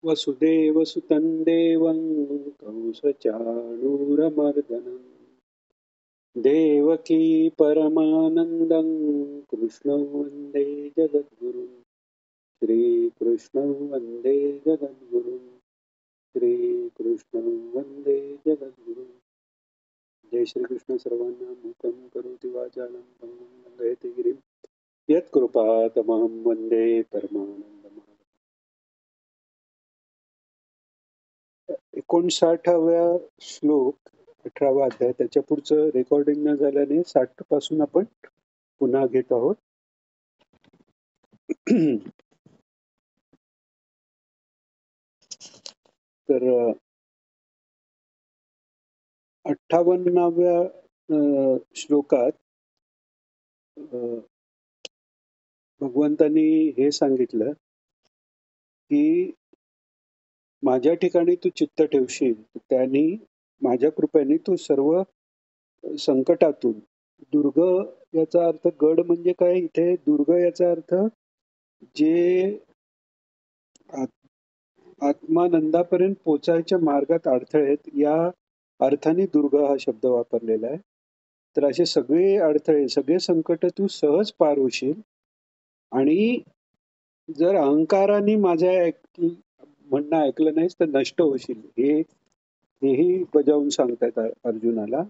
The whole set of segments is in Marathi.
वसुदेवसुतं देवं कंसचाणूरमर्दनं देवकी परमानन्दं कृष्णं वन्दे जगद्गुरुं श्रीकृष्णं वन्दे जगद्गुरुं श्रीकृष्णं वन्दे जगद्गुरुं जय श्रीकृष्ण सर्वांना मूकं करोति वाचालं पङ्गुं लङ्घयति गिरिं यत्कृपातमहं वन्दे परमानन्दम् 59व्या श्लोक 18वा अध्याय त्याच्या पुढचं रेकॉर्डिंग न झाल्याने 60 पासून आपण पुन्हा घेत आहोत. तर 58व्या श्लोकात भगवंतांनी हे सांगितलं की माझ्या ठिकाणी तू चित्त ठेवशील त्यानी माझ्या कृपेने तू सर्व संकटातून दुर्ग याचा अर्थ गड म्हणजे काय इथे दुर्ग याचा अर्थ जे आत्मानंदापर्यंत पोचायच्या मार्गात अडथळे आहेत या अर्थाने दुर्ग हा शब्द वापरलेला आहे. तर असे सगळे अडथळे सगळे संकट तू सहज पार होशील आणि जर अहंकाराने माझ्या म्हणणं ऐकलं नाहीस तर नष्ट होशील हेही बजावून सांगतायत अर्जुनाला.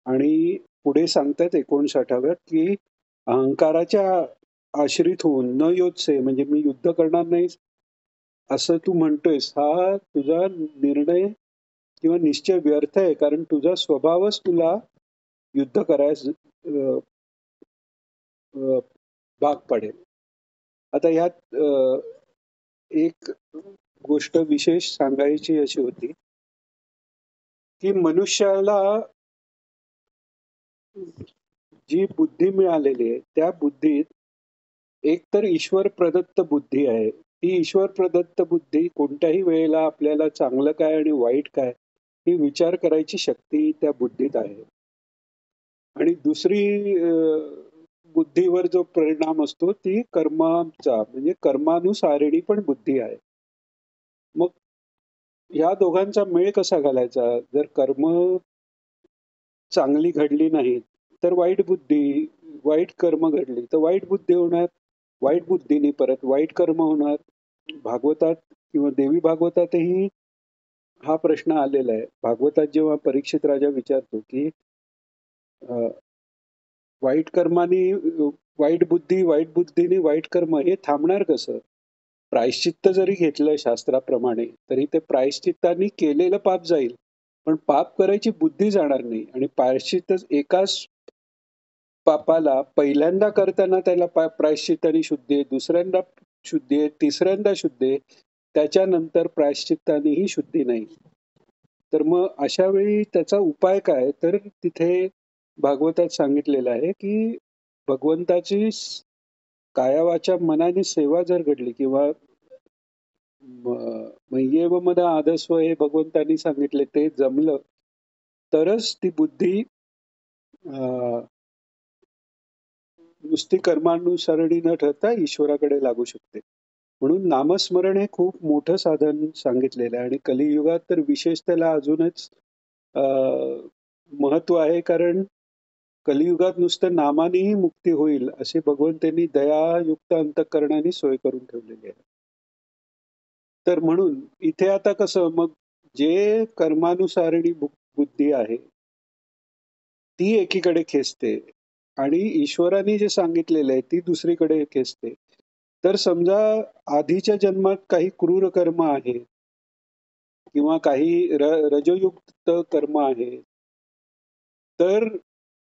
आणि पुढे सांगतायत 59व्यात की अहंकाराच्या आश्रित होऊन न योत्से म्हणजे मी युद्ध करणार नाही असं तू म्हणतोयस हा तुझा निर्णय किंवा निश्चय व्यर्थ आहे कारण तुझा स्वभावच तुला युद्ध करायस भाग पडेल. आता यात एक गोष्ट विशेष सांगायची अशी होती की मनुष्याला जी बुद्धी मिळालेली आहे त्या बुद्धीत एक तर ईश्वर प्रदत्त बुद्धी आहे. ती ईश्वर प्रदत्त बुद्धी कोणत्याही वेळेला आपल्याला चांगलं काय आणि वाईट काय ही विचार करायची शक्ती त्या बुद्धीत आहे. आणि दुसरी बुद्धीवर जो परिणाम असतो ती कर्माचा म्हणजे कर्मानुसारिणी पण बुद्धी आहे. मग या दोघांचा मेळ कसा घालायचा? जर कर्म चांगली घडली नाहीत तर वाईट कर्म घडली तर वाईट बुद्धी होणार, वाईट बुद्धीने परत वाईट कर्म होणार. भागवतात किंवा देवी भागवतातही हा प्रश्न आलेला आहे. भागवतात जेव्हा परीक्षित राजा विचारतो की वाईट कर्माने वाईट बुद्धीने वाईट कर्म हे थांबणार कसं? प्रायश्चित्त जरी घेतलं शास्त्राप्रमाणे तरी ते प्रायश्चित्ताने केलेलं पाप जाईल पण पाप करायची बुद्धी जाणार नाही. आणि प्रायश्चित्त एकाच पापाला पहिल्यांदा करताना त्याला प्रायश्चित्ताने शुद्धी आहे, दुसऱ्यांदा शुद्धी आहे, तिसऱ्यांदा शुद्धी आहे, त्याच्यानंतर प्रायश्चित्तानेही शुद्धी नाही. तर मग अशा वेळी त्याचा उपाय काय? तर तिथे भागवतात सांगितलेलं आहे की भगवंताची कायावाच्या मनाने सेवा जर घडली किंवा मय्येव मद आदस्व हे भगवंतांनी सांगितले ते जमलं तरच ती बुद्धी नुसती कर्मानुसरणी न ठरता ईश्वराकडे लागू शकते. म्हणून नामस्मरण हे खूप मोठं साधन सांगितलेलं आहे आणि कलियुगात तर विशेष त्याला अजूनच महत्व आहे कारण कलियुगात नुसतं नामानेही मुक्ती होईल अशी भगवंतांनी दयायुक्त अंतःकरणाने सोय करून ठेवलेली आहे. तर म्हणून इथे आता कसं मग जे कर्मानुसारिणी बुद्धी आहे ती एकीकडे खेचते आणि ईश्वराने जे सांगितलेलं आहे ती दुसरीकडे खेचते. तर समजा आधीच्या जन्मात काही क्रूर कर्म आहे किंवा काही रजयुक्त कर्म आहे तर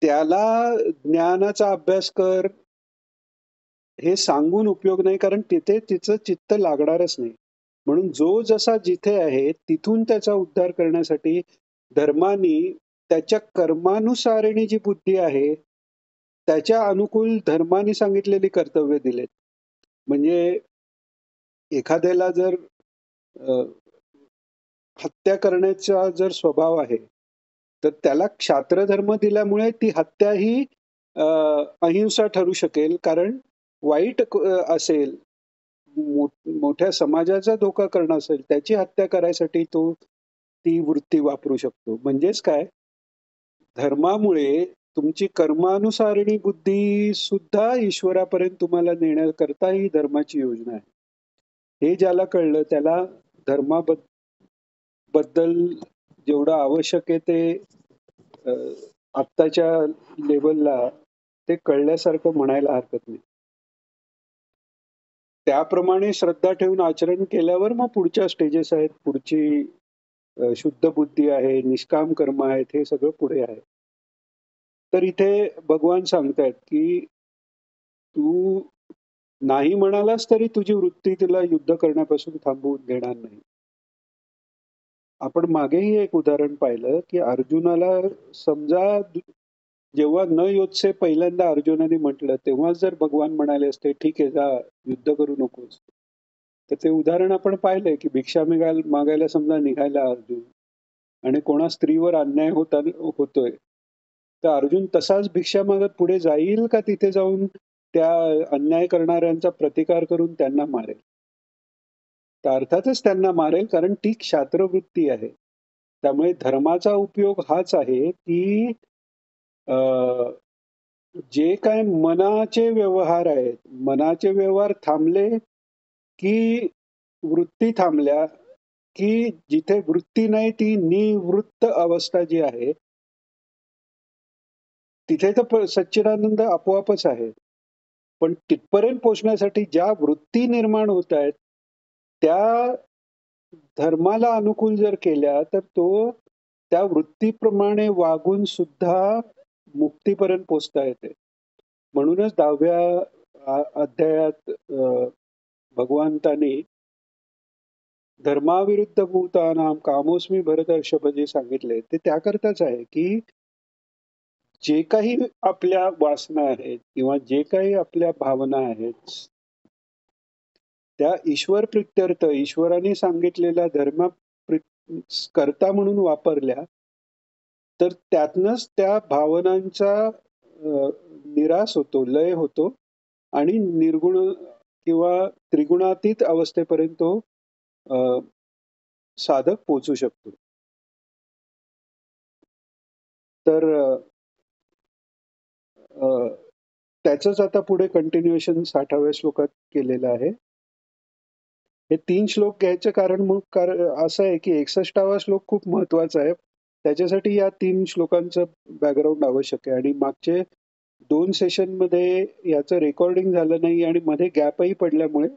त्याला ज्ञानाचा अभ्यास कर हे सांगून उपयोग नाही कारण तिथे तिचं चित्त लागणारच नाही. म्हणून जो जसा जिथे आहे तिथून त्याचा उद्धार करण्यासाठी धर्मानी त्याच्या कर्मानुसारिणी जी बुद्धी आहे त्याच्या अनुकूल धर्माने सांगितलेली कर्तव्य दिलेत. म्हणजे एखाद्याला जर हत्या करण्याचा जर स्वभाव आहे तर त्याला क्षात्र धर्म दिल्यामुळे ती हत्या ही अहिंसा ठरू शकेल कारण वाईट असेल मोठ्या समाजाचा धोका करणं असेल, त्याची हत्या करायसाठी तो ती वृत्ती वापरू शकतो. म्हणजेच काय, धर्मामुळे तुमची कर्मानुसारिणी बुद्धी सुद्धा ईश्वरापर्यंत तुम्हाला नेण्याकरता ही धर्माची योजना आहे. हे ज्याला कळलं त्याला धर्माबद्दल जेवढं आवश्यक आहे ते अ, आत्ताच्या लेव्हलला ते कळल्यासारखं म्हणायला हरकत नाही. त्याप्रमाणे श्रद्धा ठेवून आचरण केल्यावर मग पुढच्या स्टेजेस आहेत. पुढची शुद्ध बुद्धी आहे, निष्काम कर्म आहेत, हे सगळं पुढे आहे. तर इथे भगवान सांगतायत, की तू नाही म्हणालास तरी तुझी वृत्ती तुला युद्ध करण्यापासून थांबवून देणार नाही. आपण मागेही एक उदाहरण पाहिलं, की अर्जुनाला समजा जेव्हा न योत्से पहिल्यांदा अर्जुनाने म्हटलं, तेव्हा जर भगवान म्हणाले असते, ठीक आहे जा, युद्ध करू नकोस. तर ते उदाहरण आपण पाहिलंय, की भिक्षा मागायला समजा निघायला अर्जुन आणि कोणा स्त्रीवर अन्याय होतोय. तर अर्जुन तसाच भिक्षा मागत पुढे जाईल का तिथे जाऊन त्या अन्याय करणाऱ्यांचा प्रतिकार करून त्यांना मारेल? तर अर्थातच त्यांना मारेल, कारण ती क्षात्रवृत्ती आहे. त्यामुळे धर्माचा उपयोग हाच आहे, की जे काय मनाचे व्यवहार आहेत, मनाचे व्यवहार थांबले, की वृत्ती थांबल्या, की जिथे वृत्ती नाही ती निवृत्त अवस्था जी आहे, तिथे तर सच्चिदानंद आपोआपच आहे. पण तिथपर्यंत पोहोचण्यासाठी ज्या वृत्ती निर्माण होत आहेत, त्या धर्माला अनुकूल जर केल्या, तर तो त्या वृत्तीप्रमाणे वागून सुद्धा मुक्तीपर्यंत पोहोचता येते. म्हणूनच 10व्या अध्यायात भगवंतांनी धर्माविरुद्ध भूतानाम कामोस्मी भरतर्षभ जे सांगितले ते त्याकरताच आहे, की जे काही आपल्या वासना आहेत किंवा जे काही आपल्या भावना आहेत, त्या ईश्वर प्रित्यर्थ ईश्वराने सांगितलेला धर्म करता म्हणून वापरल्या, तर त्यातनंच त्या भावनांचा निराश होतो, लय होतो आणि निर्गुण किंवा त्रिगुणातीत अवस्थेपर्यंत तो साधक पोहोचू शकतो. तर त्याचंच आता पुढे कंटिन्युएशन 60व्या श्लोकात केलेलं आहे. हे 3 श्लोक घ्यायचं कारण मग असं आहे, की 61वा श्लोक खूप महत्वाचा आहे. त्याच्यासाठी या 3 श्लोकांचं बॅकग्राऊंड आवश्यक आहे आणि मागचे 2 सेशनमध्ये याचं रेकॉर्डिंग झालं नाही आणि मध्ये गॅपही पडल्यामुळे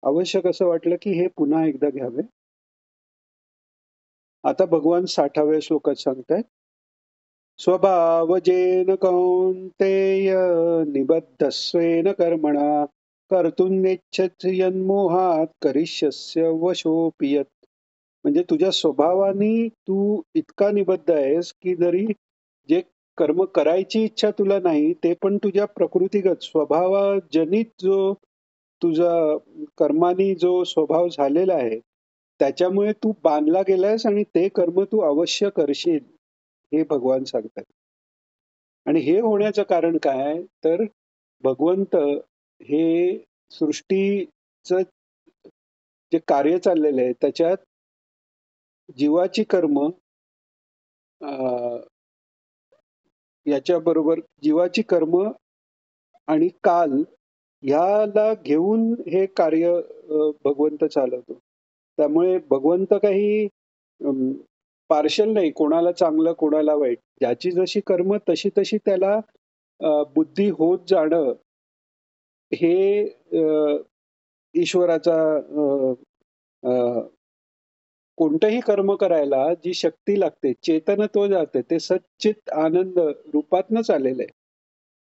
आवश्यक असं वाटलं, की हे पुन्हा एकदा घ्यावे. आता भगवान 60व्या श्लोकात सांगतायत, स्वभावजेन कौन्तेय निबद्धस्वेन कर्मणा कर्तुं नेच्छसि यन्मोहात करिष्यस्य वशोऽपि यत्. म्हणजे तुझ्या स्वभावाने तू इतका निबद्ध आहेस, की जरी जे कर्म करायची इच्छा तुला नाही, ते पण तुझ्या प्रकृतीगत स्वभावजनित जो तुझा कर्मानी जो स्वभाव झालेला आहे, त्याच्यामुळे तू बांधला गेलायस आणि ते कर्म तू अवश्य करशील, हे भगवान सांगतात. आणि हे होण्याचं कारण काय, तर भगवंत हे सृष्टीचं जे कार्य चाललेलं आहे त्याच्यात जीवाची कर्म याच्याबरोबर जीवाची कर्म आणि काल ह्याला घेऊन हे कार्य भगवंत चालवतो. त्यामुळे भगवंत काही पार्शल नाही, कोणाला चांगलं कोणाला वाईट. ज्याची जशी कर्म तशी तशी त्याला बुद्धी होत जाणं हे ईश्वराचा कोणतंही कर्म करायला जी शक्ती लागते, चेतन तो जाते, ते सच्चित आनंद रूपातनंच आलेलं आहे.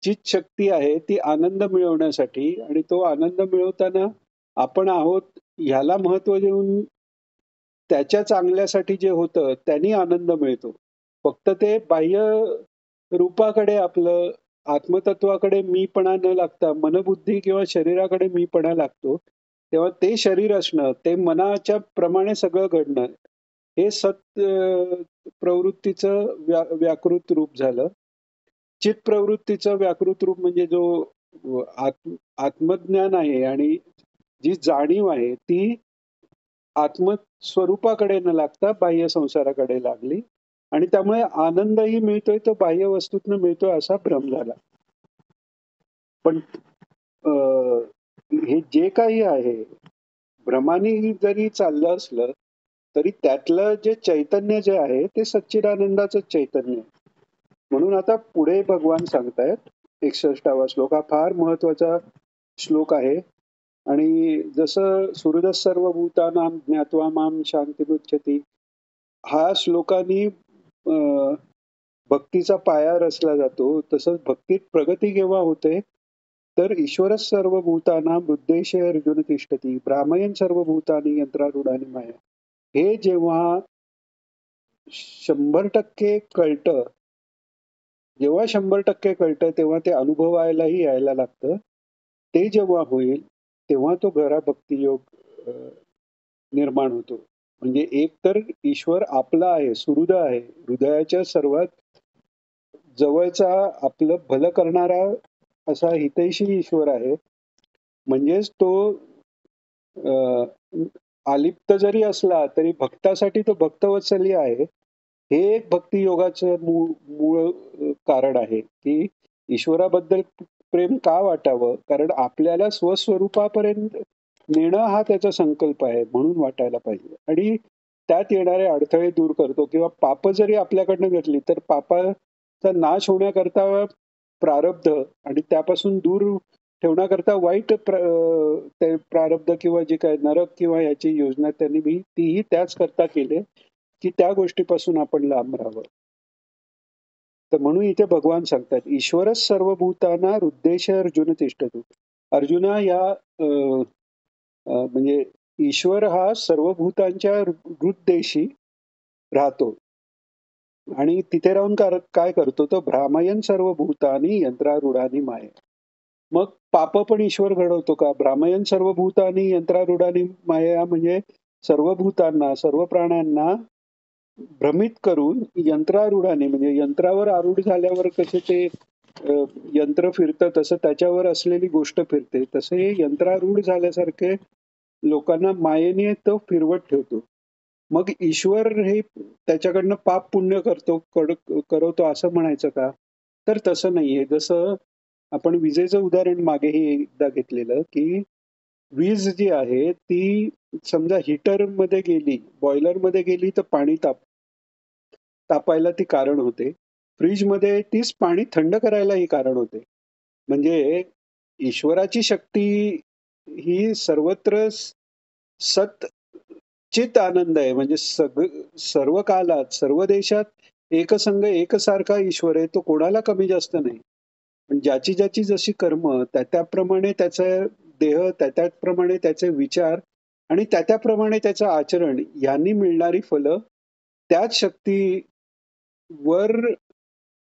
चित शक्ती आहे ती आनंद मिळवण्यासाठी आणि तो आनंद मिळवताना आपण आहोत ह्याला महत्व देऊन त्याच्या चांगल्यासाठी जे होतं त्यांनी आनंद मिळतो. फक्त ते बाह्य रूपाकडे आपलं आत्मतत्वाकडे मीपणा न लागता मनबुद्धी किंवा शरीराकडे मीपणा लागतो. तेव्हा ते शरीर असणं, ते मनाच्या प्रमाणे सगळं घडणं, हे प्रवृत्तीचं व्याकृत रूप झालं. चित प्रवृत्तीचं व्याकृत रूप म्हणजे जो आत्मज्ञान आहे आणि जी जाणीव आहे ती आत्मस्वरूपाकडे न लागता बाह्य संसाराकडे लागली आणि त्यामुळे आनंदही मिळतोय तो बाह्य वस्तूतनं मिळतोय असा भ्रम झाला. पण हे जे काही आहे भ्रमाने जरी चाललं असलं तरी त्यातलं जे चैतन्य जे आहे ते सच्चिदानंदाचं चैतन्य आहे. म्हणून आता पुढे भगवान सांगतायत 61वा श्लोक हा फार महत्वाचा श्लोक आहे. आणि जसं सुहृद सर्वभूतानां ज्ञात्वा माम शांतिमुच्यते हा श्लोकानी भक्तीचा पाया रचला जातो. तसंच भक्तीत प्रगती केव्हा होते तर ईश्वर सर्वभूतानां हृद्देशे अर्जुन तिष्ठती भ्रामयन् सर्वभूतानि यंत्रारूढानि माया. हे जेव्हा 100% कळतं, जेव्हा 100% कळतं तेव्हा ते अनुभवायलाही यायला लागतं. ते जेव्हा होईल तेव्हा तो खरा भक्तियोग अ, निर्माण होतो. म्हणजे एक तर ईश्वर आपला आहे, सुहृद आहे. हृदयाच्या सर्वात जवळचा आपलं भलं करणारा असा हितैषी ईश्वर आहे. म्हणजेच तो अ, अलिप्त जरी असला तरी भक्तासाठी तो भक्तवत्सली आहे. हे एक भक्ती योगाचं मूळ मूळ कारण आहे, की ईश्वराबद्दल प्रेम का वाटावं? कारण आपल्याला स्वस्वरूपापर्यंत नेणं हा त्याचा संकल्प आहे, म्हणून वाटायला पाहिजे. आणि त्यात येणारे अडथळे दूर करतो किंवा पापं जरी आपल्याकडनं घडली, तर पापाचा नाश होण्याकरता प्रारब्ध आणि त्यापासून दूर ठेवण्याकरता वाईट ते प्रारब्ध किंवा जे काही नरक किंवा याची योजना त्यांनी तीही त्याच करता केली, की त्या गोष्टीपासून आपण लांब राहावं. तर म्हणून इथे भगवान सांगतात, ईश्वरच सर्वभूतांना हृद्देश अर्जुन तिष्ठतो. अर्जुना या म्हणजे ईश्वर हा सर्वभूतांच्या हृद्देशी राहतो आणि तिथे राहून काय करतो तो भ्रामयन सर्वभूतानी यंत्रारूढानी माया. मग पाप पण ईश्वर घडवतो का? भ्रामयन सर्वभूतानी यंत्रारूढानी माया म्हणजे सर्व भूतांना, सर्व प्राण्यांना भ्रमित करून यंत्रारूढाने म्हणजे यंत्रावर आरूढ झाल्यावर कसे ते अ, यंत्र फिरतं तसं त्याच्यावर असलेली गोष्ट फिरते. तसं हे यंत्रारूढ झाल्यासारखे लोकांना मायेने तो फिरवत ठेवतो. मग ईश्वर हे त्याच्याकडनं पाप पुण्य करवतो असं म्हणायचं का? तर तसं नाहीये. जसं आपण विजेचं उदाहरण मागेही एकदा घेतलेलं, की वीज जी आहे ती समजा हीटरमध्ये गेली, बॉयलरमध्ये गेली तर पाणी तापायला ती कारण होते. फ्रिजमध्ये तीच पाणी थंड करायलाही कारण होते. म्हणजे ईश्वराची शक्ती ही सर्वत्र सत चित आनंद आहे. म्हणजे सर्व कालात, सर्व देशात एकसंघ एकसारखा ईश्वर आहे. तो कोणाला कमी जास्त नाही. पण ज्याची ज्याची जशी कर्म त्याप्रमाणे त्याचा देह, त्याप्रमाणे त्याचे विचार आणि त्याप्रमाणे त्याचं आचरण यांनी मिळणारी फलं त्याच शक्तीवर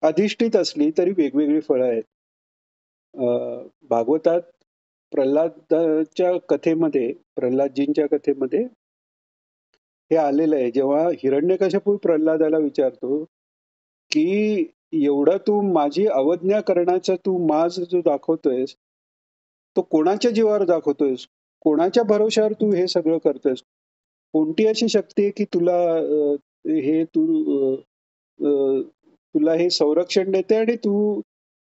अधिष्ठित असली तरी वेगवेगळी फळं आहेत. भागवतात प्रल्हादजींच्या कथेमध्ये हे आलेलं आहे. जेव्हा हिरण्यकशिपू प्रल्हादाला विचारतो, की एवढं तू माझी अवज्ञा करण्याचा तू माज जो दाखवतोयस, तो कोणाच्या जीवावर दाखवतोयस? कोणाच्या भरोश्यावर तू हे सगळं करतोयस? कोणती अशी शक्ती आहे की तुला हे तू अ, अ, तुला हे संरक्षण देते आणि तू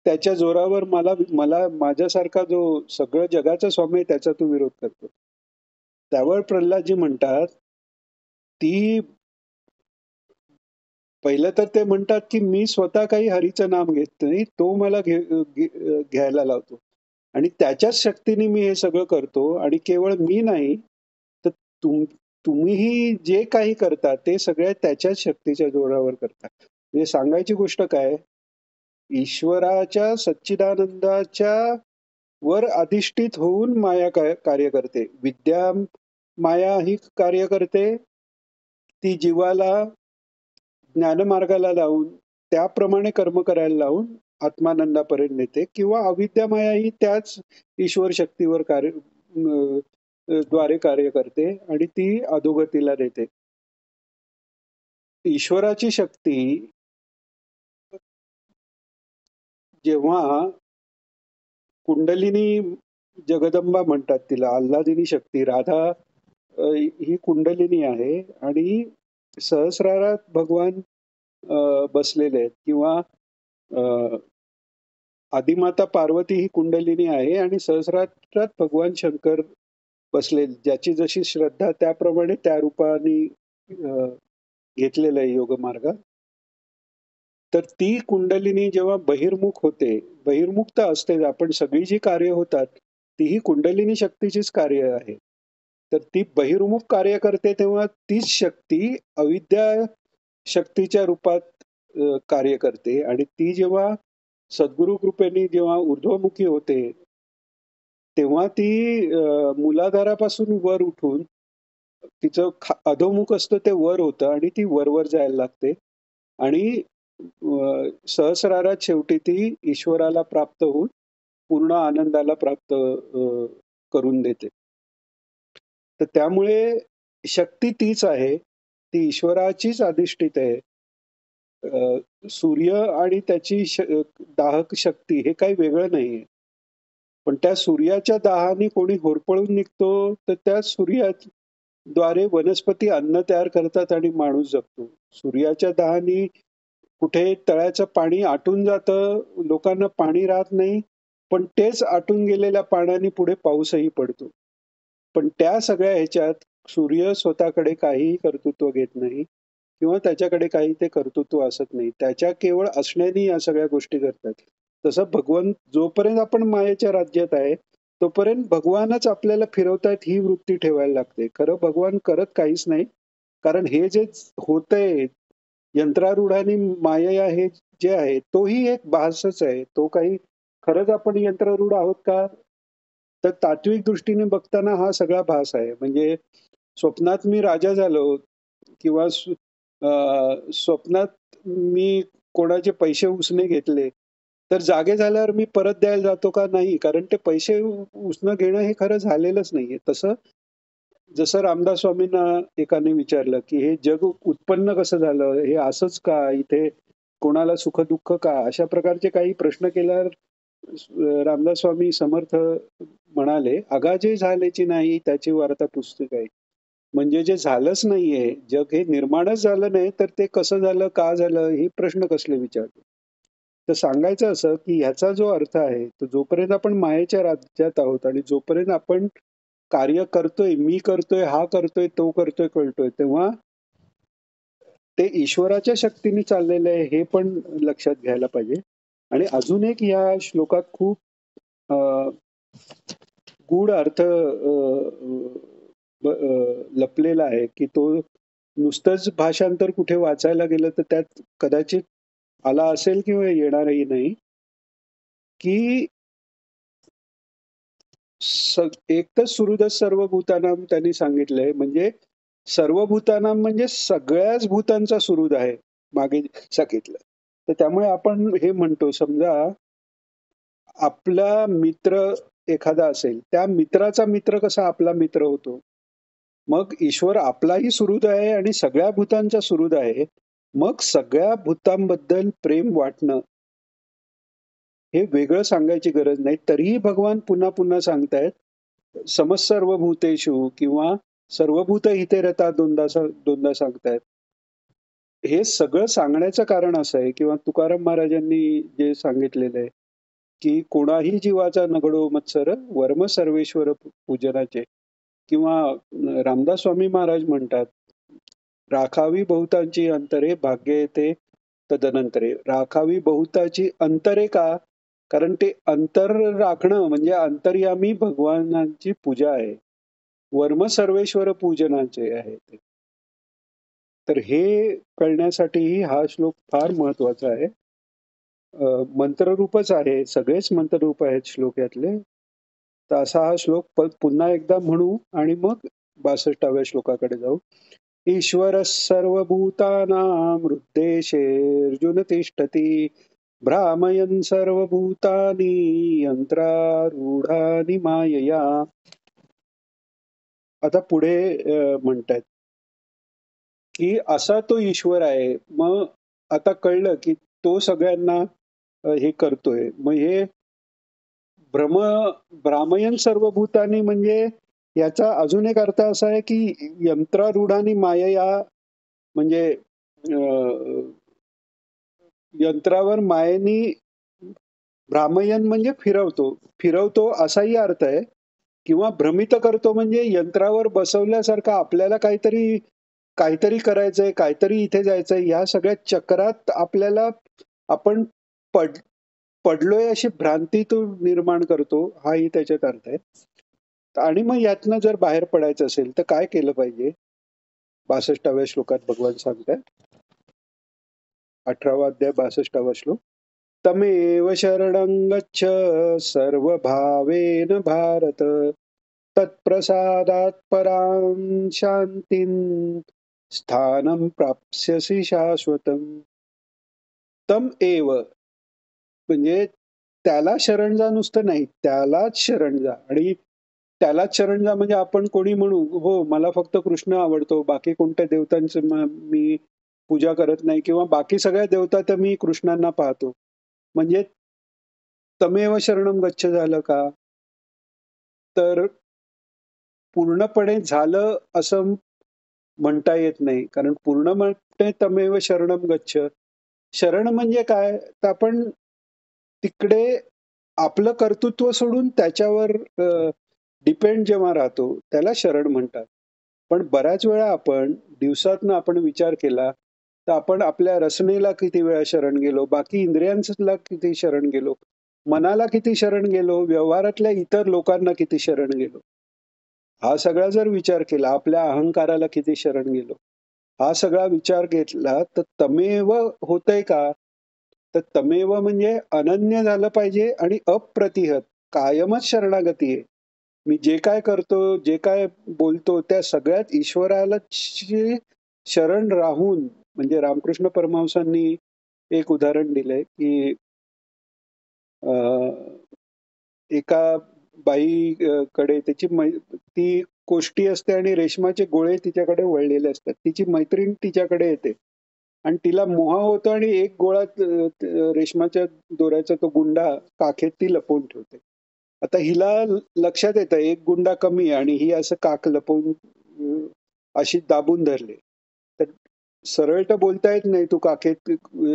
त्याच्या जोरावर मला मला माझ्यासारखा जो सगळं जगाचा स्वामी आहे त्याचा तू विरोध करतो. त्यावर प्रल्हादजी म्हणतात, ती पहिलं तर ते म्हणतात, की मी स्वतः काही हरीचं नाम घेत नाही. तो मला घ्यायला लावतो. आणि त्याच्याच शक्तीने मी हे सगळं करतो आणि केवळ मी नाही, तर तुम्हीही जे काही करता ते सगळ्या त्याच्याच शक्तीच्या जोरावर करता. म्हणजे सांगायची गोष्ट काय? ईश्वराच्या सच्चिदानंदाच्या वर अधिष्ठित होऊन माया कार्य करते. विद्या माया ही कार्य करते. ती जीवाला ज्ञानमार्गाला लावून त्याप्रमाणे कर्म करायला लावून आत्मानंदापर्यंत नेते किंवा अविद्या माया ही त्याच ईश्वर शक्तीवर द्वारे कार्य करते आणि ती अधोगतीला नेते. ईश्वराची शक्ती जेव्हा कुंडलिनी जगदंबा म्हणतात तिला, आल्हादिनी शक्ती. राधा ही कुंडलिनी आहे आणि सहस्रारात भगवान बसलेले आहेत किंवा अ, आदिमाता पार्वती ही कुंडलिनी आहे आणि सहस्रारात भगवान शंकर बसले. ज्याची जशी श्रद्धा त्याप्रमाणे त्या रूपाने घेतलेलं आहे योगमार्गात. तर ती कुंडलिनी जेव्हा बहिर्मुख होते, बहिर्मुख तर असतेच. आपण सगळी जी कार्य होतात, ती ही कुंडलिनी शक्तीचीच कार्य आहे. तर ती बहिर्मुख कार्य करते तेव्हा तीच शक्ती अविद्या शक्तीच्या रूपात कार्य करते आणि ती जेव्हा सद्गुरु कृपेने जेव्हा ऊर्ध्वमुखी होते, तेव्हा ती मूलाधारापासून वर उठून तिचं अधोमुख असतं ते वर होतं आणि ती वरवर जायला लागते आणि सहस्रारात शेवटी ती ईश्वराला प्राप्त होऊन पूर्ण आनंदाला प्राप्त करून देते. तर त्यामुळे शक्ती तीच आहे. ती ईश्वराचीच अधिष्ठित आहे. सूर्य आणि त्याची दाहक शक्ती हे काही वेगळं नाहीये. पण त्या सूर्याच्या दाहाने कोणी होरपळून निघतो, तर त्या सूर्याद्वारे वनस्पती अन्न तयार करतात आणि माणूस जगतो. सूर्याच्या दाहाने कुठे तळ्याचं पाणी आटून जातं, लोकांना पाणी राहत नाही, पण तेच आटून गेलेल्या पाण्याने पुढे पाऊसही पडतो. पण त्या सगळ्या ह्याच्यात सूर्य स्वतःकडे काहीही कर्तृत्व घेत नाही किंवा त्याच्याकडे काही ते कर्तृत्व असत नाही. त्याच्या केवळ असण्याने या सगळ्या गोष्टी घडतात. तसं भगवान जोपर्यंत आपण मायेच्या राज्यात आहे, तोपर्यंत भगवानच आपल्याला फिरवतायत ही वृत्ती ठेवायला लागते. खरं भगवान करत काहीच नाही. कारण हे जे होतंय यंत्रारूढाने माया हे जे आहे तोही एक भासच आहे. तो काही खरंच आपण यंत्रारूढ आहोत का? तर तात्विक दृष्टीने बघताना हा सगळा भास आहे. म्हणजे स्वप्नात मी राजा झालो किंवा स्वप्नात मी कोणाचे पैसे उसने घेतले, तर जागे झाल्यावर मी परत द्यायला जातो का? नाही. कारण ते पैसे उसनं घेणं हे खरं झालेलंच नाहीये. तसं जसं रामदास स्वामींना एकाने विचारलं, की "हे जग उत्पन्न कसं झालं? हे असंच का? इथे कोणाला सुख-दुःख का?" अशा प्रकारचे काही प्रश्न केल्यावर रामदास स्वामी समर्थ म्हणाले, "अगा जे झालेची नाही त्याची वार्ता पुस्तक आहे." म्हणजे जे झालंच नाहीये, जग हे निर्माणच झालं नाही, तर ते कसं झालं, का झालं, हे प्रश्न कसले विचारतो? तर सांगायचं असं, की ह्याचा जो अर्थ आहे, तो जोपर्यंत आपण मायेच्या राज्यात आहोत आणि जोपर्यंत आपण कार्य करतोय, मी करतोय, हा करतोय, तो करतोय, कळतोय, तेव्हा ते ईश्वराच्या शक्तीने चाललेलं आहे, हे पण लक्षात घ्यायला पाहिजे. आणि अजून एक या श्लोकात खूप अ, गूढ अर्थ लपलेला आहे, की तो नुसतंच भाषांतर कुठे वाचायला गेलं तर त्यात कदाचित आला असेल किंवा येणारही नाही, की एक तर सुहृदच सर्व भूतानां त्यांनी सांगितलंय. म्हणजे सर्व भूतानां म्हणजे सगळ्याच भूतांचा सुहृद आहे, मागे सांगितलं. तर त्यामुळे आपण हे म्हणतो समजा आपला मित्र एखादा असेल, त्या मित्राचा मित्र कसा आपला मित्र होतो? मग ईश्वर आपलाही सुहृद आहे आणि सगळ्या भूतांचा सुहृद आहे. मग सगळ्या भूतांबद्दल प्रेम वाटणं हे वेगळं सांगायची गरज नाही. तरीही भगवान पुन्हा पुन्हा सांगतायत, समस्सर्व भूतेषु किंवा सर्वभूत हिते रता दोनदा दोनदा सांगतायत. हे सगळं सांगण्याचं कारण असं आहे किंवा तुकाराम महाराजांनी जे सांगितलेलं आहे, की कोणाही जीवाचा नगडो मत्सर वर्म सर्वेश्वर पूजनाचे किंवा रामदास स्वामी महाराज म्हणतात, राखावी बहुतांची अंतरे भाग्य येते तदनंतरे. राखावी बहुताची अंतरे का? कारण ते अंतर राखणं म्हणजे अंतर्यामी भगवानांची पूजा आहे. वर्म सर्वेश्वर पूजनाचे आहे ते. तर हे कळण्यासाठीही हा श्लोक फार महत्वाचा आहे. मंत्ररूपच आहे. सगळेच मंत्ररूप आहेत श्लोक यातले. तर असा हा श्लोक पुन्हा एकदा म्हणू आणि मग 62व्या श्लोकाकडे जाऊ. ईश्वरः सर्वभूतानां हृद्देशेऽर्जुन तिष्ठति भ्रामयन् सर्वभूतानि यंत्रारूढानि मायया. आता पुढे म्हणतायत की असा तो ईश्वर आहे. मग आता कळलं की तो सगळ्यांना हे करतोय. मग हे भ्रम भ्रामयन सर्वभूतानी म्हणजे याचा अजून एक अर्थ असा आहे की यंत्रारूढानी मायया म्हणजे यंत्रावर मायेनी भ्रामयन म्हणजे फिरवतो. फिरवतो असाही अर्थ आहे किंवा भ्रमित करतो म्हणजे यंत्रावर बसवल्यासारखं आपल्याला काहीतरी काहीतरी करायचंय, काहीतरी इथे जायचंय, या सगळ्या चक्रात आपल्याला आपण पड पडलोय अशी भ्रांती तो निर्माण करतो, हाही त्याच्यात अर्थ आहे. आणि मग यातनं जर बाहेर पडायचं असेल तर काय केलं पाहिजे? 62व्या श्लोकात भगवान सांगतायत. 18वा अध्याय 62वा श्लोक. तमेव शरणं गच्छ सर्वभावेन भारत तत्प्रसादात् परां शांतीं स्थानं प्राप्स्यसि शाश्वतम्. तम एव म्हणजे त्याला शरण जा नुसतं नाही, त्यालाच शरण जा. आणि त्यालाच शरण जा म्हणजे आपण कोणी म्हणू, हो मला फक्त कृष्ण आवडतो, बाकी कोणत्या देवतांचं मी पूजा करत नाही किंवा बाकी सगळ्या देवता तर मी कृष्णांना पाहतो. म्हणजे तमेव शरणम गच्छ झालं का? तर पूर्णपणे झालं असं म्हणता येत नाही. कारण पूर्ण म्हणते तमेव शरणम गच्छ. शरण म्हणजे काय? तर आपण तिकडे आपलं कर्तृत्व सोडून त्याच्यावर डिपेंड जेव्हा राहतो, त्याला शरण म्हणतात. पण बऱ्याच वेळा आपण दिवसातनं आपण विचार केला, तर आपण आपल्या रचनेला किती वेळा शरण गेलो, बाकी इंद्रियांला किती शरण गेलो, मनाला किती शरण गेलो, व्यवहारातल्या इतर लोकांना किती शरण गेलो. हा सगळा जर विचार केला, आपल्या अहंकाराला किती शरण गेलो, हा सगळा विचार घेतला, तर तमेव होतंय का? तर तमेव म्हणजे अनन्य झालं पाहिजे आणि अप्रतिहत, कायमच शरणागती आहे. मी जे काय करतो, जे काय बोलतो, त्या सगळ्यात ईश्वराला शरण राहून, म्हणजे रामकृष्ण परमहंसांनी एक उदाहरण दिलंय की एका बाई कडे ती कोष्टी असते आणि रेशमाचे गोळे तिच्याकडे वळलेले असतात. तिची मैत्रीण तिच्याकडे येते आणि तिला मोह होतो आणि एक गोळा रेशमाच्या दोऱ्याचा तो गुंडा काखेत ती लपवून ठेवते. आता हिला लक्षात येतं एक गुंडा कमी आहे आणि ही असं काख लपवून अशी दाबून धरले. तर सरळ तर बोलता येत नाही, तू काखेत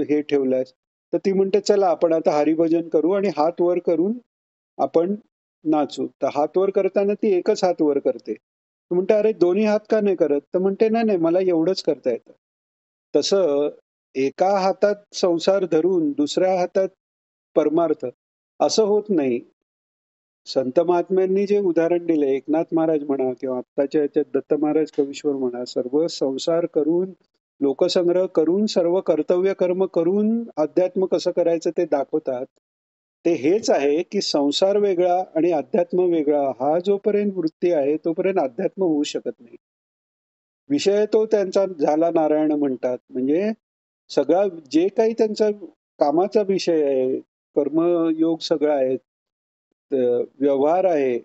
हे ठेवलंयस. तर ती म्हणते चला आपण आता हरिभजन करू आणि हात वर करून आपण नाचू. तर हात वर करताना ती एकच हात वर करते. ती म्हणते अरे दोन्ही हात का नाही करत? तर म्हणते नाही नाही मला एवढंच करता येतं. तसं एका हातात संसार धरून दुसऱ्या हातात परमार्थ असं होत नाही. संत महात्म्यांनी जे उदाहरण दिले, एकनाथ महाराज म्हणा किंवा आत्ताच्या याच्यात दत्त महाराज कवीश्वर म्हणा, सर्व संसार करून, लोकसंग्रह करून, सर्व कर्तव्य कर्म करून अध्यात्म कसं करायचं ते दाखवतात. ते हेच आहे की संसार वेगळा आणि अध्यात्म वेगळा, हा जोपर्यंत वृत्ती आहे तोपर्यंत अध्यात्म होऊ शकत नाही. विषय तो त्यांचा झाला नारायण म्हणतात. म्हणजे सगळा जे काही त्यांचा कामाचा विषय आहे, कर्मयोग सगळा आहे, व्यवहार आहे,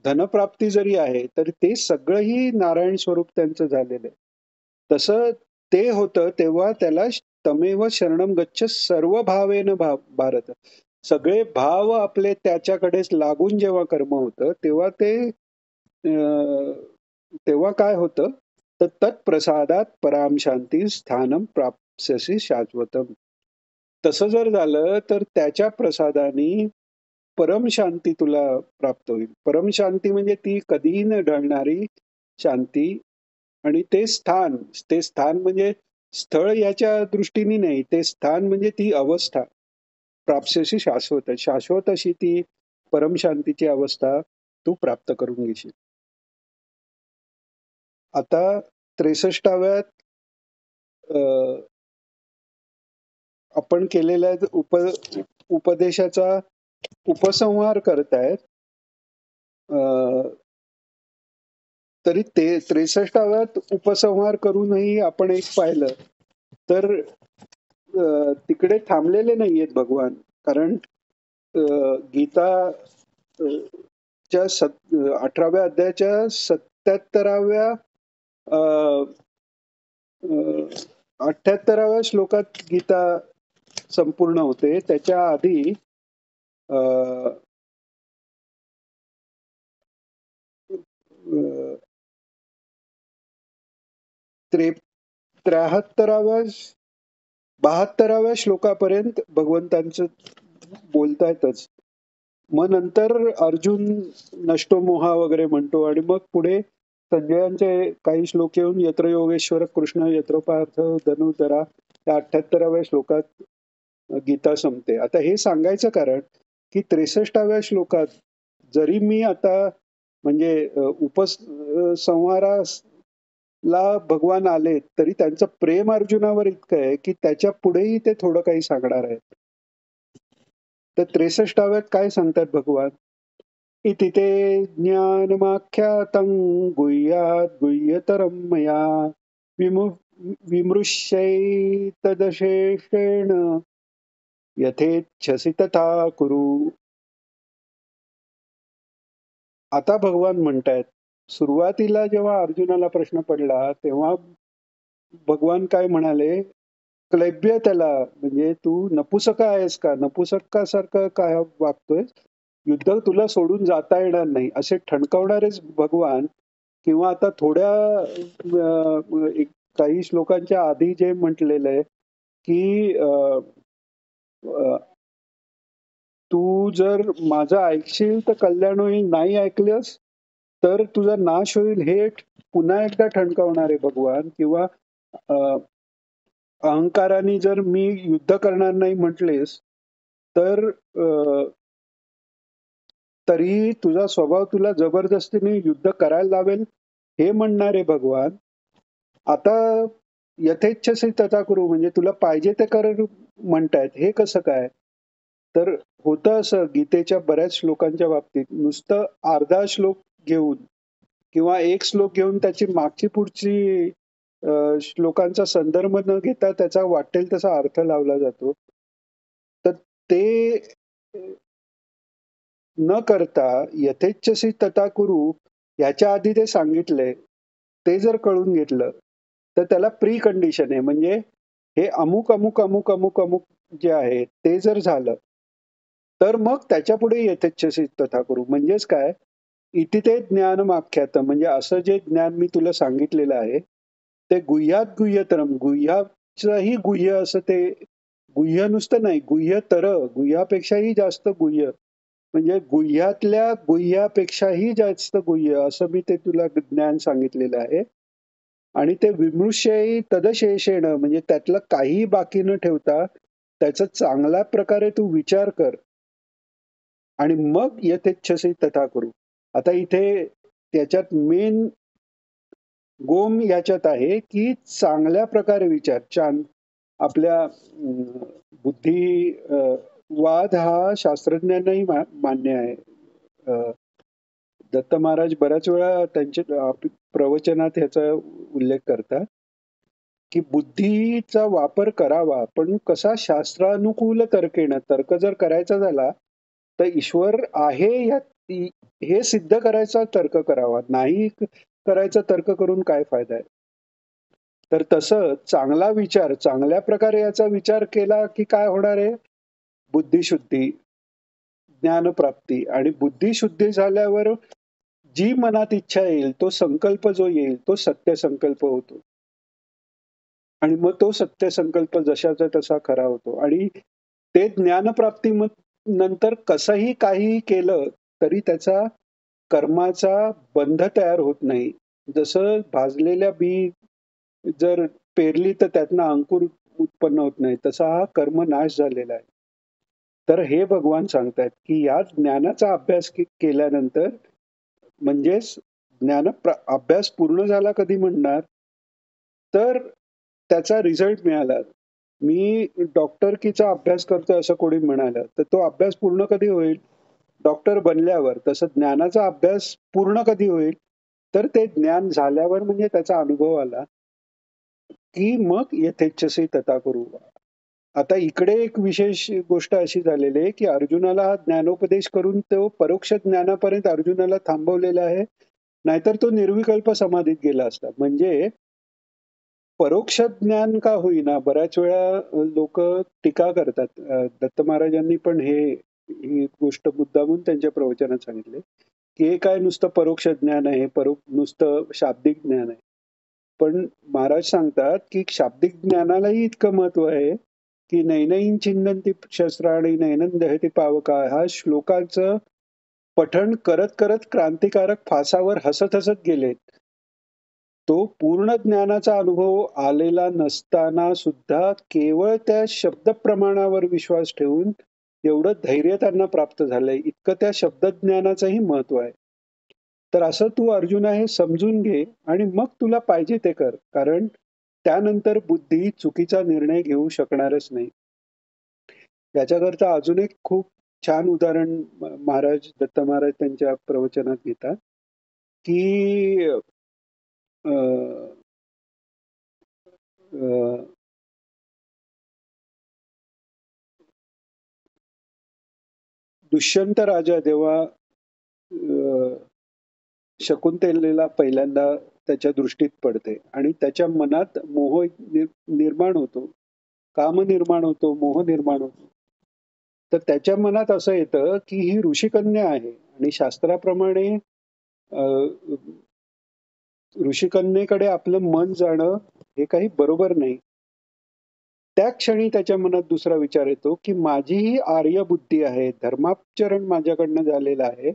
धनप्राप्ती जरी आहे, तर ते सगळंही नारायण स्वरूप त्यांचं झालेलं आहे. तसं ते होतं तेव्हा त्याला तमेव शरणम गच्छ सर्व भावेन भारत. सगळे भाव आपले त्याच्याकडेच लागून जेव्हा कर्म होतं, तेव्हा तेव्हा काय होतं? तर तत्प्रसादात पराम शांती स्थानम प्राप्स्यसि शाश्वतम. तसं जर झालं तर त्याच्या प्रसादाने परमशांती तुला प्राप्त होईल. परमशांती म्हणजे ती कधीही न ढळणारी शांती. आणि ते स्थान म्हणजे स्थळ याच्या दृष्टीने नाही, ते स्थान म्हणजे ती अवस्था. प्राप्स्यशी शाश्वत, शाश्वत अशी ती परमशांतीची अवस्था तू प्राप्त करून घेशील. आता 63व्यात आपण केलेल्या उपदेशाचा उपसंहार करतायत. तरी ते 63व्यात उपसंहार करूनही आपण एक पाहिलं तर तिकडे थांबलेले नाहीयेत भगवान. कारण गीता च्या 18व्या अध्यायाच्या 77व्या 78व्या श्लोकात गीता संपूर्ण होते. त्याच्या आधी 73व्या 72व्या श्लोकापर्यंत भगवंतांचं बोलतायतच. मग नंतर अर्जुन नष्टो मोहा वगैरे म्हणतो आणि मग पुढे संजयांचे काही श्लोक येऊन यत्र योगेश्वर कृष्ण यत्र पार्थ धनुधरा त्या 78व्या श्लोकात गीता संपते. आता हे सांगायचं कारण की 63व्या श्लोकात जरी मी आता म्हणजे उपसंहाराला भगवान आले तरी त्यांचं प्रेम अर्जुनावर इतकं आहे की त्याच्या पुढेही ते थोडं काही सांगणार आहेत. तर 63व्यात काय सांगतात भगवान? इति ते ज्ञानमाख्यातं गुह्यात् गुह्यतरं मया विमु विमृश्यैतदशेषेण यथेच्छसि तथा कुरु. आता भगवान म्हणतायत, सुरुवातीला जेव्हा अर्जुनाला प्रश्न पडला तेव्हा भगवान काय म्हणाले, क्लैब्य त्याला, म्हणजे तू नपुसक आहेस का? नपुसकासारखं काय वागतोय? युद्ध तुला सोडून जाता येणार नाही असे ठणकावणारेच भगवान. किंवा आता थोड्या काही श्लोकांच्या आधी जे म्हटलेलं आहे की तू जर माझं ऐकशील तर कल्याण होईल, नाही ऐकलंस तर तुझा नाश होईल, हे पुन्हा एकदा ठणकावणारे भगवान. किंवा अहंकाराने जर मी युद्ध करणार नाही म्हटलेस तर तरीही तुझा स्वभाव तुला जबरदस्तीने युद्ध करायला लावेल, हे म्हणणारे भगवान. आता यथेच्छसी तथा करू, म्हणजे तुला पाहिजे ते कर म्हणतायत. हे कसं काय? तर होतं असं गीतेच्या बऱ्याच श्लोकांच्या बाबतीत, नुसतं अर्धा श्लोक घेऊन किंवा एक श्लोक घेऊन त्याची मागची पुढची श्लोकांचा संदर्भ न घेता त्याचा वाटेल तसा अर्थ लावला जातो. तर ते न करता यथेच्छसी तथा कुरु ह्याच्या आधी ते सांगितलंय ते जर कळून घेतलं तर त्याला प्री कंडिशन आहे. म्हणजे हे अमुक अमुक अमुक अमुक अमुक जे आहे ते जर झालं तर मग त्याच्या पुढे यथेच्छसी तथा कुरु. म्हणजेच काय, इति ते ज्ञानमाख्यात, म्हणजे असं जे ज्ञान मी तुला सांगितलेलं आहे ते गुह्यात गुह्यतरम, गुह्याचंही गुह्य असं ते, गुह्य नुसतं नाही, गुह्यतर, गुह्यापेक्षाही जास्त गुह्य, म्हणजे गुह्यातल्या गुह्यापेक्षाही जास्त गुह्य असं मी ते तुला ज्ञान सांगितलेलं आहे. आणि ते विमृश्यही तदशेषेण, म्हणजे त्यातलं काही बाकी न ठेवता त्याचा चांगल्या प्रकारे तू विचार कर आणि मग यथेच्छसी तथा करू. आता इथे त्याच्यात मेन गोम याच्यात आहे की चांगल्या प्रकारे विचार. आपल्या बुद्धी वाद हा शास्त्रज्ञांनाही मान्य आहे. दत्त महाराज बऱ्याच वेळा त्यांच्या प्रवचनात ह्याचा उल्लेख करतात की बुद्धीचा वापर करावा, पण कसा शास्त्रानुकूल तर्केनं. तर्क जर करायचा झाला तर ईश्वर आहे हे सिद्ध करायचा तर्क करावा, नाही करायचा तर्क करून काय फायदा आहे. तर तसं चांगला विचार, चांगल्या प्रकारे याचा विचार केला की काय होणार आहे, बुद्धिशुद्धी, ज्ञानप्राप्ती. आणि बुद्धिशुद्धी झाल्यावर जी मनात इच्छा येईल, तो संकल्प जो येईल तो सत्य संकल्प होतो आणि मग तो सत्य संकल्प जशाचा तसा खरा होतो. आणि ते ज्ञानप्राप्ती नंतर कसंही काही केलं तरी त्याचा कर्माचा बंध तयार होत नाही. जसं भाजलेल्या बी जर पेरली तर त्यातनं अंकुर उत्पन्न होत नाही, तसा हा कर्म नाश झालेला आहे. तर हे भगवान सांगतायत की या ज्ञानाचा अभ्यास केल्यानंतर, म्हणजेच अभ्यास पूर्ण झाला कधी म्हणणार, तर त्याचा रिझल्ट मिळाला. मी डॉक्टरकीचा अभ्यास करतोय असं कोणी म्हणालं तर तो अभ्यास पूर्ण कधी होईल, डॉक्टर बनल्यावर. तसं ज्ञानाचा अभ्यास पूर्ण कधी होईल, तर ते ज्ञान झाल्यावर, म्हणजे त्याचा अनुभव आला की मग यथेच्छसी तथा करू. आता इकडे एक विशेष गोष्ट अशी झालेली आहे की अर्जुनाला हा ज्ञानोपदेश करून तो परोक्ष ज्ञानापर्यंत अर्जुनाला थांबवलेला आहे, नाहीतर तो निर्विकल्प समाधीत गेला असता. म्हणजे परोक्ष ज्ञान का होईना, बऱ्याच वेळा लोक टीका करतात. दत्त महाराजांनी पण ही गोष्ट मुद्दामून त्यांच्या प्रवचनात सांगितले की हे काय नुसतं परोक्ष ज्ञान आहे, नुसतं शाब्दिक ज्ञान आहे. पण महाराज सांगतात, की शाब्दिक ज्ञानालाही इतकं महत्व आहे, की नैनैन छिन्दन्ति शस्त्राणि नैनं दहति पावका हा श्लोकाचं पठण करत करत क्रांतिकारक फासावर हसत-हसत गेलेत. तो पूर्ण ज्ञानाचा अनुभव आलेला नसताना सुद्धा केवळ त्या शब्दप्रमाणावर विश्वास ठेवून एवढं धैर्य त्यांना प्राप्त झालंय. इतकं त्या शब्दज्ञानाचंही महत्व आहे. तर असं तू अर्जुना हे समजून घे आणि मग तुला पाहिजे ते कर. कारण त्यानंतर बुद्धी चुकीचा निर्णय घेऊ शकणारच नाही. याच्याकरता अजून एक खूप छान उदाहरण महाराज दत्त महाराज त्यांच्या प्रवचनात घेतात, की अ, अ, दुष्यंत राजा जेव्हा शकुंतलेला पहिल्यांदा त्याच्या दृष्टीत पडते आणि त्याच्या मनात मोह निर्माण होतो, काम निर्माण होतो, मोह निर्माण होतो. तर त्याच्या मनात असं येतं, की ही ऋषिकन्या आहे आणि शास्त्राप्रमाणे अ, ऋषिकन्येकडे आपलं मन जाणं हे काही बरोबर नाही. त्या क्षणी त्याच्या मनात दुसरा विचार येतो, की माझी ही आर्य बुद्धी आहे, धर्माचरण माझ्याकडनं झालेलं आहे.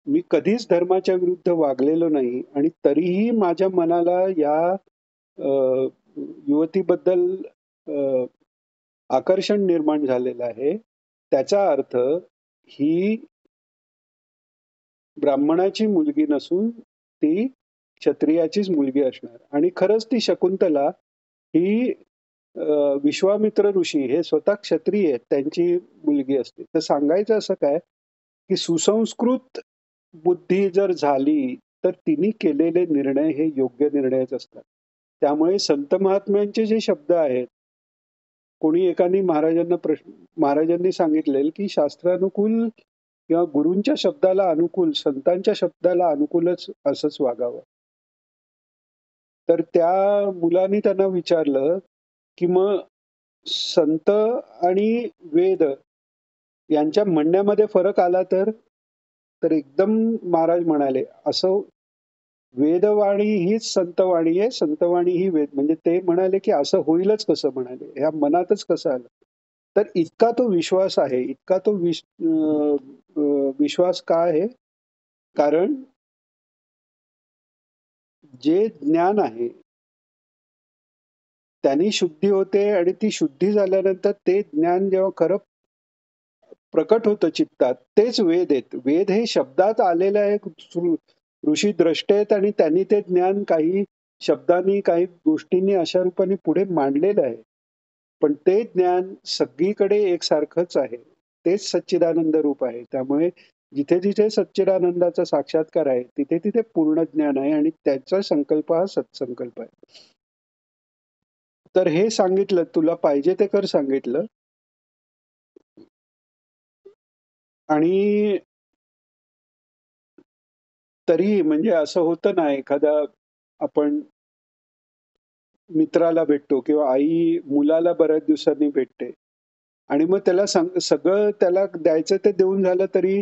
मी कधीच धर्माच्या विरुद्ध वागलेलो नाही आणि तरीही माझ्या मनाला या अ, युवतीबद्दल अ, आकर्षण निर्माण झालेलं आहे. त्याचा अर्थ ही ब्राह्मणाची मुलगी नसून ती क्षत्रियाचीच मुलगी असणार आणि खरंच ती शकुंतला ही विश्वामित्र ऋषी हे स्वतः क्षत्रिय आहेत, त्यांची मुलगी असते. तर सांगायचं असं काय, की सुसंस्कृत बुद्धी जर झाली, तर तिने केलेले निर्णय हे योग्य निर्णयच असतात. त्यामुळे संत महात्म्यांचे जे शब्द आहेत, कोणी एकाने महाराजांनी सांगितलेलं, की शास्त्रानुकूल किंवा गुरूंच्या शब्दाला अनुकूल, संतांच्या शब्दाला अनुकूलच असंच वागावं. तर त्या मुलाने त्यांना विचारलं, की मग संत आणि वेद यांच्या म्हणण्यामध्ये फरक आला तर? तर एकदम महाराज म्हणाले, असं वेदवाणी हीच संतवाणी आहे, संतवाणी ही वेद. म्हणजे ते म्हणाले, की असं होईलच कसं म्हणाले, ह्या मनातच कसं आलं? तर इतका तो विश्वास आहे, इतका तो विश्वास का आहे? कारण जे ज्ञान आहे, त्यांनी शुद्धी होते आणि ती शुद्धी झाल्यानंतर ते ज्ञान जेव्हा खरं प्रकट होतं चित्तात, तेच वेद आहेत. वेद हे शब्दात आलेलं एक ऋषी द्रष्टे आहेत आणि त्यांनी ते ज्ञान काही शब्दांनी, काही गोष्टींनी अशा रूपाने पुढे मांडलेलं आहे. पण ते ज्ञान सगळीकडे एकसारखंच आहे. तेच सच्चिदानंद रूप आहे. त्यामुळे जिथे जिथे सच्चिदानंदाचा साक्षात्कार आहे, तिथे तिथे पूर्ण ज्ञान आहे आणि त्याचा संकल्प हा सत्संकल्प आहे. तर हे सांगितलं, तुला पाहिजे ते कर सांगितलं. आणि तरी म्हणजे असं होतं ना, एखादा आपण मित्राला भेटतो किंवा आई मुलाला बऱ्याच दिवसांनी भेटते आणि मग त्याला सगळं त्याला द्यायचं ते देऊन झालं तरी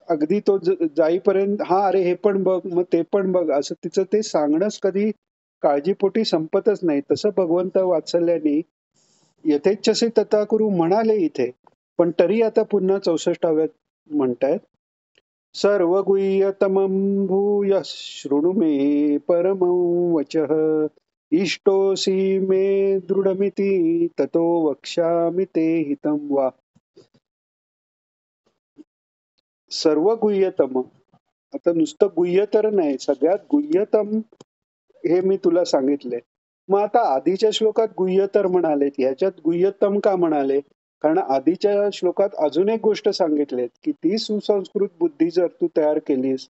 अगदी तो जाईपर्यंत हा अरे हे पण बघ, मग ते पण बघ, असं तिचं ते सांगणंच कधी काळजीपोटी संपतच नाही. तसं भगवंत वात्सल्याने यथेच्छसे तथा कुरु म्हणाले इथे, पण तरी आता पुन्हा 64व्यात म्हणतायत, सर्वगुह्यतमं भूयः शृणु मे परमं वचः इष्टोऽसि मे दृढमिति ततो वक्ष्यामि ते हितं वा. सर्व गुह्यतम, आता नुसतं गुह्य तर नाही, सगळ्यात गुह्यतम हे मी तुला सांगितलंय. मग आता आधीच्या श्लोकात गुह्यतर म्हणालेत, ह्याच्यात गुह्यतम का म्हणाले? कारण आधीच्या श्लोकात अजून एक गोष्ट सांगितलीत, की ती सुसंस्कृत बुद्धी जर तू तयार केलीस,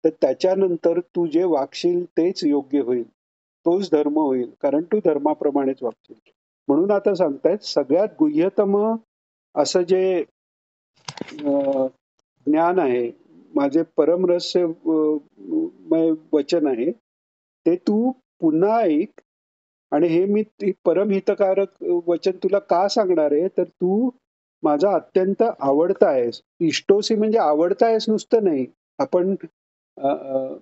तर त्याच्यानंतर तू जे वागशील तेच योग्य होईल. तोच धर्म होईल, कारण तू धर्माप्रमाणेच वागशील. म्हणून आता सांगतायत सगळ्यात गुह्यतम असं जे ज्ञान आहे, माझे परमरहस्य मय वचन आहे, ते तू पुन्हा ऐक आणि हे मी परमहितकारक वचन तुला का सांगणार आहे, तर तू माझा अत्यंत आवडता आहेस. इष्टोसी म्हणजे आवडता आहेस नुसतं नाही. आपण अ, अ,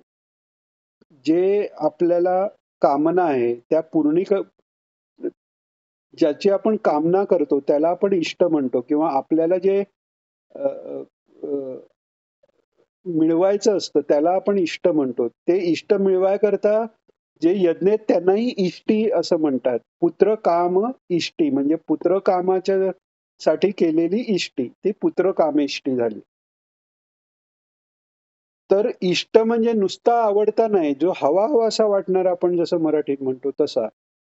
जे आपल्याला कामना आहे त्या ज्याची आपण कामना करतो त्याला आपण इष्ट म्हणतो किंवा आपल्याला जे अ, अ, अ, मिळवायचं असतं त्याला आपण इष्ट म्हणतो. ते इष्ट मिळवायकरता जे यज्ञ आहेत त्यांनाही इष्टी असं म्हणतात. पुत्र काम इष्टी म्हणजे पुत्र कामाच्या साठी केलेली इष्टी. ती पुत्र कामेष्टी झाली. तर इष्ट म्हणजे नुसता आवडता नाही, जो हवा-हवासा वाटणारा आपण जसं मराठीत म्हणतो तसा.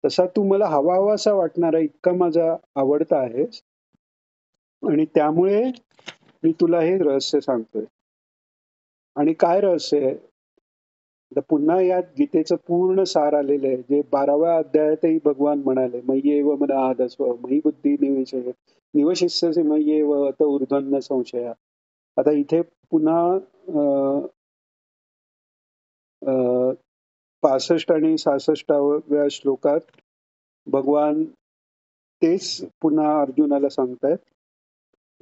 तसा तू मला हवा-हवासा वाटणारा इतका माझा आवडता आहेस आणि त्यामुळे मी तुला हे रहस्य सांगतोय. आणि काय रहस्य आहे? तर पुन्हा यात गीतेचं पूर्ण सार आलेलं आहे. जे 12व्या अध्यायातही भगवान म्हणाले, "मय्येव मन आधस्व, मयी बुद्धी निवेशय, निवशिष्यसि मय्येव अत ऊर्ध्वं न संशयः." आता इथे पुन्हा अ, अ, 65 आणि 66व्या श्लोकात भगवान तेच पुन्हा अर्जुनाला सांगतायत.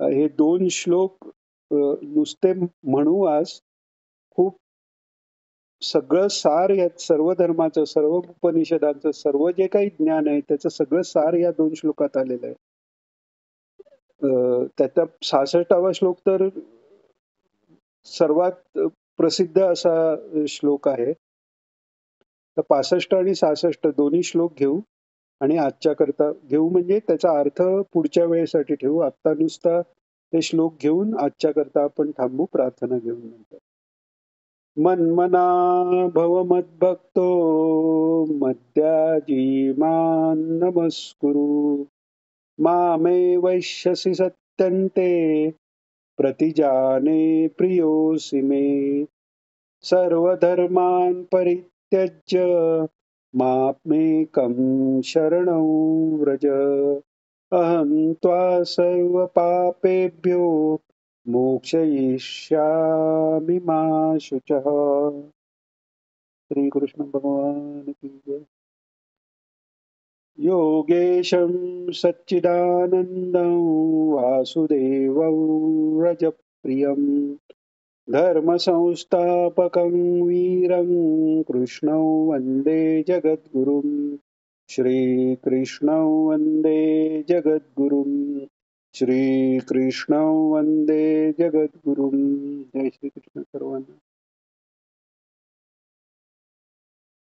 हे 2 श्लोक नुसते म्हणू आज खूप सगळं सार या सर्व धर्माचं, सर्व उपनिषदांचं, सर्व जे काही ज्ञान आहे त्याचं सगळं सार या 2 श्लोकात आलेलं आहे. त्याचा 66वा श्लोक तर सर्वात प्रसिद्ध असा श्लोक आहे. तर 65 आणि 66 दोन्ही श्लोक घेऊ आणि आजच्या करता घेऊ म्हणजे त्याचा अर्थ पुढच्या वेळेसाठी ठेवू. आत्ता नुसता ते श्लोक घेऊन आजच्या करता आपण थांबू. प्रार्थना घेऊन नंतर. मन्मना भव मद्भक्तो मद्याजी मां नमस्कुरु मामे वैश्यसि सत्यन्ते प्रतिजाने प्रियोऽसि मे सर्वधर्मान् परित्यज्य मामेकं शरणं व्रज अहं त्वा सर्वपापेभ्यो मोक्षयिष्यामि मा शुचः. श्रीकृष्ण भगवान की जय. योगेशं सच्चिदानन्दं वासुदेवं व्रजप्रियं धर्मसंस्थापकं वीरं कृष्णं वन्दे जगद्गुरुं. श्रीकृष्णं वन्दे जगद्गुरुं. श्रीकृष्णं वन्दे जगद्गुरुं. जय श्रीकृष्ण सर्वांना.